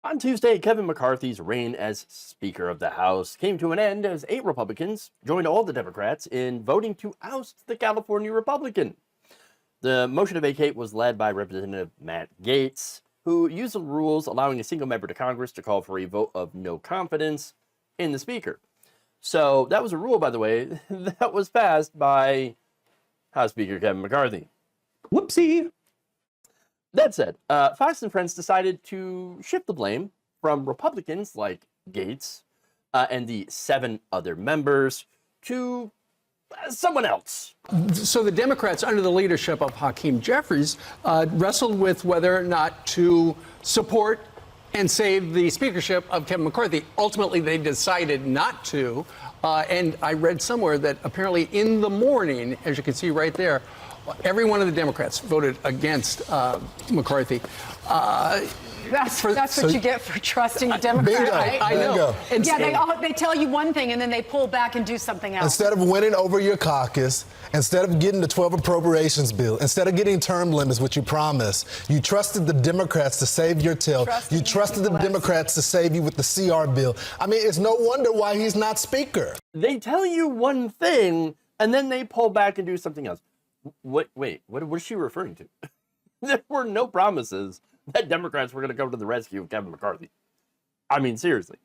On Tuesday, Kevin McCarthy's reign as Speaker of the House came to an end as 8 Republicans joined all the Democrats in voting to oust the California Republican. The motion to vacate was led by Representative Matt Gaetz, who used the rules allowing a single member to Congress to call for a vote of no confidence in the Speaker. So that was a rule, by the way, that was passed by House Speaker Kevin McCarthy. Whoopsie. That said, Fox and Friends decided to shift the blame from Republicans like Gaetz and the 7 other members to someone else. So the Democrats, under the leadership of Hakeem Jeffries, wrestled with whether or not to support and save the speakership of Kevin McCarthy. Ultimately, they decided not to. And I read somewhere that apparently in the morning, as you can see right there, every one of the Democrats voted against McCarthy. That's what you get for trusting a Democrat, Bingo. right? I know. Bingo. Yeah, they tell you one thing and then they pull back and do something else. Instead of winning over your caucus, instead of getting the 12 appropriations bill, instead of getting term limits, which you promised, you trusted the Democrats to save your tail. You trusted the Democrats to save you with the CR bill. I mean, it's no wonder why he's not Speaker. They tell you one thing and then they pull back and do something else. Wait, what is she referring to? There were no promises that Democrats were going to come to the rescue of Kevin McCarthy. I mean, seriously.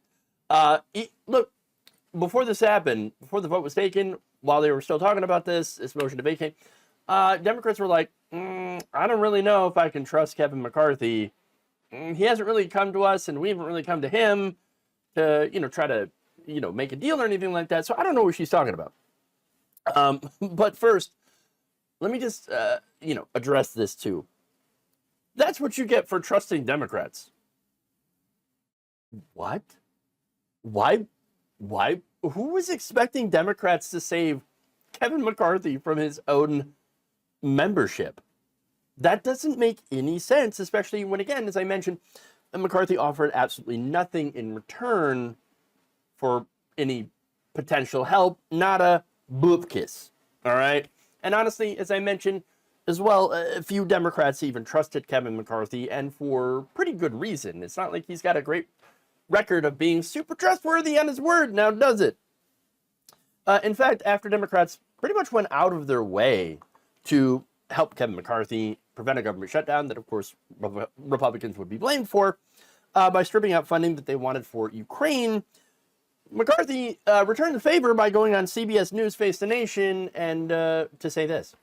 Look, before this happened, before the vote was taken, while they were still talking about this motion to vacate, Democrats were like, I don't really know if I can trust Kevin McCarthy. He hasn't really come to us, and we haven't really come to him to, try to, make a deal or anything like that. So I don't know what she's talking about. But first, let me just, address this too. That's what you get for trusting Democrats. What? Why? Who was expecting Democrats to save Kevin McCarthy from his own membership? That doesn't make any sense, especially when, again, as I mentioned, McCarthy offered absolutely nothing in return for any potential help, not a boop kiss, all right? And honestly, as I mentioned as well, a few Democrats even trusted Kevin McCarthy, and for pretty good reason. It's not like he's got a great record of being super trustworthy on his word now, does it? In fact, after Democrats pretty much went out of their way to help Kevin McCarthy prevent a government shutdown that, of course, Republicans would be blamed for, by stripping out funding that they wanted for Ukraine, McCarthy returned the favor by going on CBS News Face the Nation and to say this.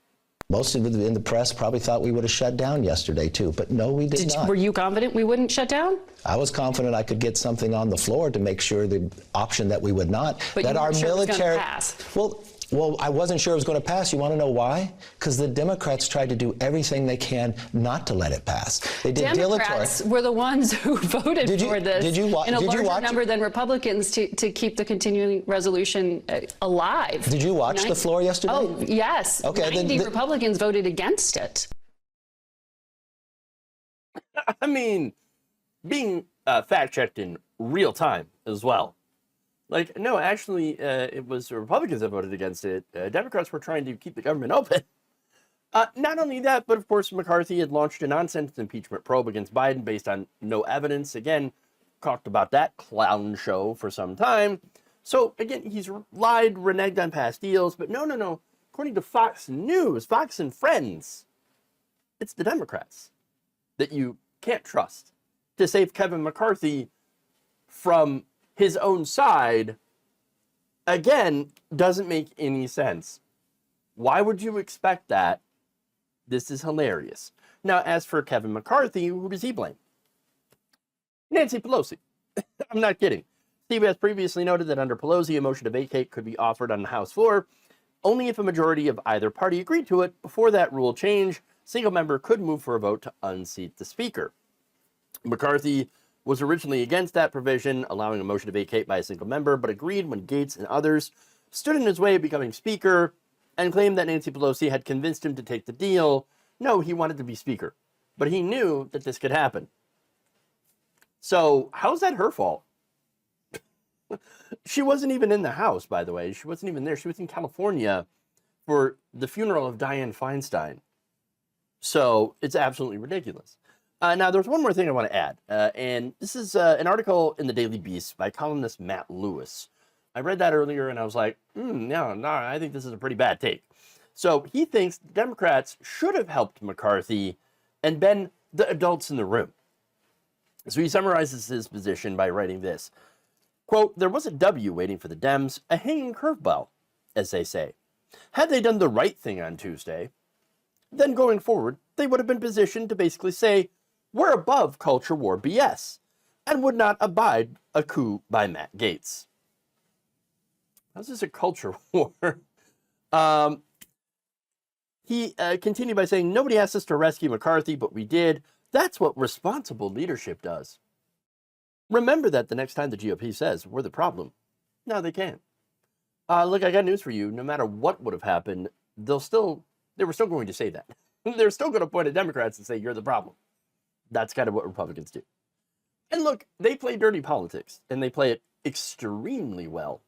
Most of in the press probably thought we would have shut down yesterday, too. But no, we did not. Were you confident we wouldn't shut down? I was confident I could get something on the floor to make sure the option that we would not. But that you our weren't sure military. it was going to pass. Well, I wasn't sure it was going to pass. You want to know why? Because the Democrats tried to do everything they can not to let it pass. They did Democrats were the ones who voted for this in a larger number than Republicans to keep the continuing resolution alive. Did you watch the floor yesterday? Oh, yes. Okay, 90 Republicans voted against it. I mean, being fact-checked in real time as well. Like, no, actually, it was Republicans that voted against it. Democrats were trying to keep the government open. Not only that, but of course, McCarthy had launched a nonsense impeachment probe against Biden based on no evidence. Again, talked about that clown show for some time. So, again, he's lied, reneged on past deals. But no. According to Fox News, Fox and Friends, it's the Democrats that you can't trust to save Kevin McCarthy from his own side. Again, doesn't make any sense. Why would you expect that? This is hilarious. Now, as for Kevin McCarthy, who does he blame? Nancy Pelosi. I'm not kidding. CBS previously noted that under Pelosi, a motion to vacate could be offered on the House floor only if a majority of either party agreed to it. Before that rule change, single member could move for a vote to unseat the speaker. McCarthy was originally against that provision, allowing a motion to vacate by a single member, but agreed when Gaetz and others stood in his way of becoming speaker and claimed that Nancy Pelosi had convinced him to take the deal. No, he wanted to be speaker, but he knew that this could happen. So how's that her fault? She wasn't even in the House, by the way. She wasn't even there. She was in California for the funeral of Dianne Feinstein. So it's absolutely ridiculous. Now, there's one more thing I want to add, and this is an article in the Daily Beast by columnist Matt Lewis. I read that earlier, and I was like, no, I think this is a pretty bad take. So he thinks Democrats should have helped McCarthy and been the adults in the room. So he summarizes his position by writing this, quote, "There was a W waiting for the Dems, a hanging curveball, as they say. Had they done the right thing on Tuesday, then going forward, they would have been positioned to basically say, we're above culture war BS, and would not abide a coup by Matt Gaetz." How's this a culture war? He continued by saying, "Nobody asked us to rescue McCarthy, but we did. That's what responsible leadership does. Remember that the next time the GOP says we're the problem. Now they can. Look, I got news for you. No matter what would have happened, they were still going to say that. They're still going to point at Democrats and say you're the problem. That's kind of what Republicans do. And look, they play dirty politics, and they play it extremely well.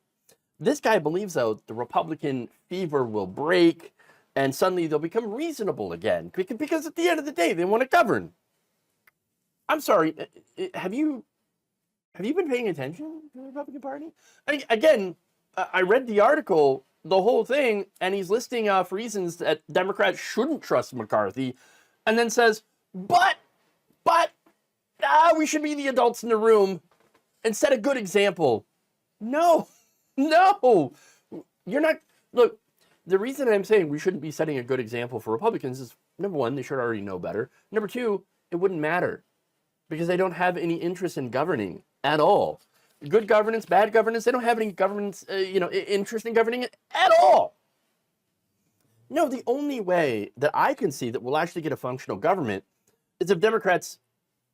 This guy believes, though, the Republican fever will break, and suddenly they'll become reasonable again, because at the end of the day, they want to govern. I'm sorry, have you been paying attention to the Republican Party? I mean, again, I read the article, the whole thing, and he's listing off reasons that Democrats shouldn't trust McCarthy, and then says, but we should be the adults in the room and set a good example. No, you're not. Look, the reason I'm saying we shouldn't be setting a good example for Republicans is, number one, they should already know better. Number two, it wouldn't matter because they don't have any interest in governing at all. Good governance, bad governance, they don't have any governance, interest in governing at all. No, the only way that I can see that we'll actually get a functional government is if Democrats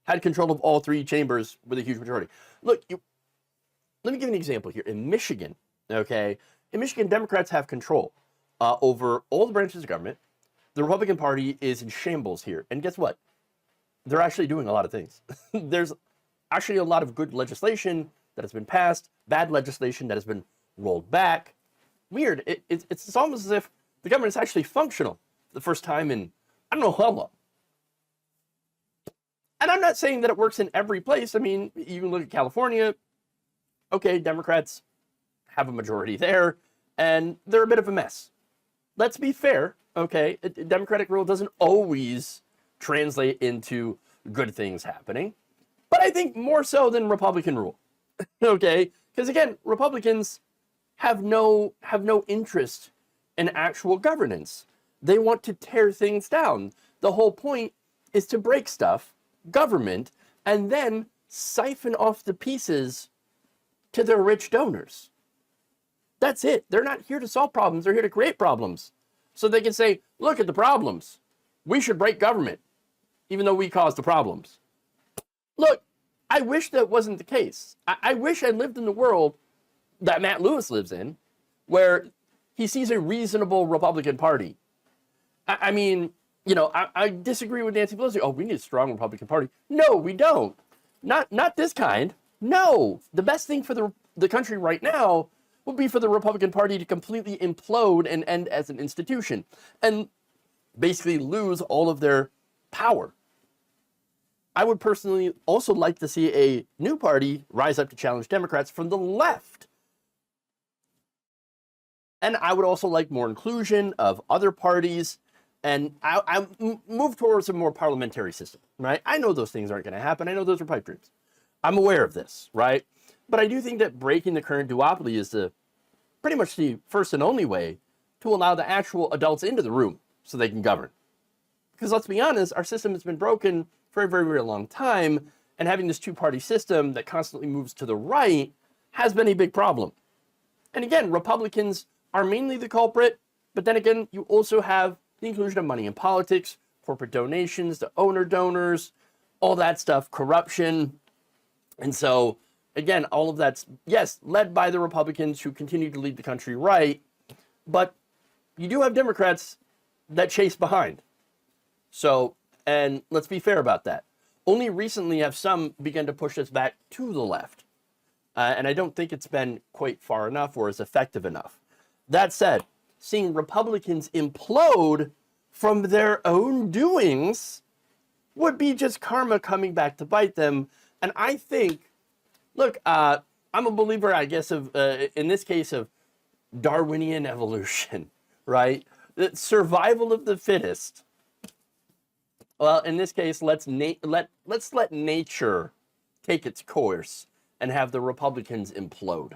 had control of all three chambers with a huge majority. Look, let me give you an example here. In Michigan, okay, Democrats have control over all the branches of government. The Republican Party is in shambles here. And guess what? They're actually doing a lot of things. There's actually a lot of good legislation that has been passed, bad legislation that has been rolled back. Weird. It's almost as if the government is actually functional for the first time in, I don't know how long. And I'm not saying that it works in every place. I mean, you can look at California. Okay, Democrats have a majority there, and they're a bit of a mess. Let's be fair, okay? Democratic rule doesn't always translate into good things happening, but I think more so than Republican rule, okay? Because again, Republicans have no interest in actual governance. They want to tear things down. The whole point is to break stuff, government, and then siphon off the pieces to their rich donors. That's it. They're not here to solve problems. They're here to create problems. So they can say, look at the problems. We should break government, even though we caused the problems. Look, I wish that wasn't the case. I wish I lived in the world that Matt Lewis lives in, where he sees a reasonable Republican Party. I mean, I disagree with Nancy Pelosi. Oh, we need a strong Republican Party. No, we don't. Not this kind. No. The best thing for the country right now would be for the Republican Party to completely implode and end as an institution and basically lose all of their power. I would personally also like to see a new party rise up to challenge Democrats from the left. And I would also like more inclusion of other parties, and I move towards a more parliamentary system, right? I know those things aren't going to happen. I know those are pipe dreams. I'm aware of this, right? But I do think that breaking the current duopoly is pretty much the first and only way to allow the actual adults into the room so they can govern. Because let's be honest, our system has been broken for a very, very long time, and having this two-party system that constantly moves to the right has been a big problem. And again, Republicans are mainly the culprit, but then again, you also have the inclusion of money in politics, corporate donations, the owner donors, all that stuff, corruption. And so, again, all of that's, yes, led by the Republicans who continue to lead the country right, but you do have Democrats that chase behind. So, and let's be fair about that. Only recently have some begun to push us back to the left. And I don't think it's been quite far enough or as effective enough. That said, seeing Republicans implode from their own doings would be just karma coming back to bite them. And I think, look, I'm a believer, I guess, of in this case of Darwinian evolution, right? The survival of the fittest. Well, in this case, let's let nature take its course and have the Republicans implode.